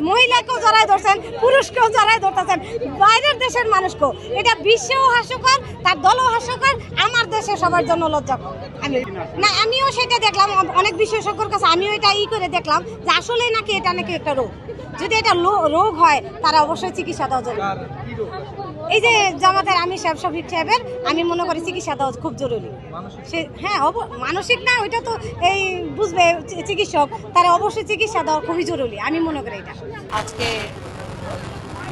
মহিলাকেও জড়াই ধরছেন, পুরুষকেও জড়াই ধরতেছেন, বাইরের দেশের মানুষকেও। এটা বিশ্বেও হাস্যকর, তার দলও হাস্যকর, আমার দেশে সবার জন্য লজ্জাকর। আমিও সেটা দেখলাম অনেক বিশেষজ্ঞর কাছে, আমিও এটা করে দেখলাম যে আসলে নাকি এটা নাকি একটা রোগ। যদি এটা রোগ হয় তারা অবশ্যই চিকিৎসা দেওয়া জরুরি। এই যে জামাতের আমি শফিক সাহেবের, আমি মনে করি চিকিৎসা দেওয়া খুব জরুরি। সে হ্যাঁ মানসিক না, ওইটা তো এই বুঝবে চিকিৎসক, তারা অবশ্যই চিকিৎসা দেওয়া খুবই জরুরি, আমি মনে করি এটা।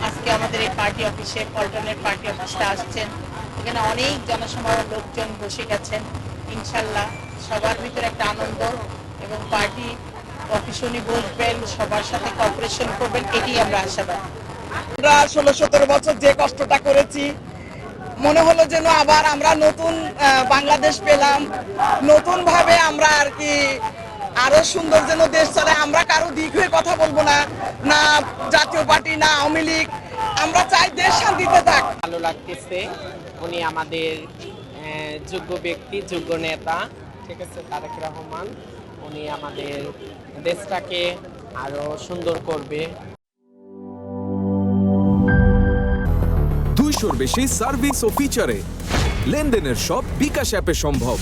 আজকে আমাদের এই পার্টি অফিসে, পল্টনের পার্টি অফিসটা আসছেন, এখানে অনেক জনসমাগম, লোকজন বসে গেছেন। ইনশাল্লাহ সবার ভিতরে একটা আনন্দ, এবং পার্টি অফিস উনি বসবেন, সবার সাথে কোঅপারেশন করবেন, এটি আমরা আশাবাদী। আমরা 16-17 বছর যে কষ্টটা করেছি, মনে হলো যেন আবার আমরা নতুন বাংলাদেশ পেলাম, নতুন ভাবে আমরা আর কি আরো সুন্দর যেন দেশ চলে। আমরা কারো দিক হয়ে কথা বলবো না, না জাতীয় পার্টি, না আওয়ামী লীগ, আমরা চাই দেশ শান্তিতে থাক। ভালো লাগতেছে, উনি আমাদের যোগ্য ব্যক্তি, যোগ্য নেতা, ঠিক আছে, তারেক রহমান। উনি আমাদের দেশটাকে আরো সুন্দর করবে। 200-র বেশি সার্ভিস ও ফিচারে লেনদেনের সব বিকাশ অ্যাপে সম্ভব।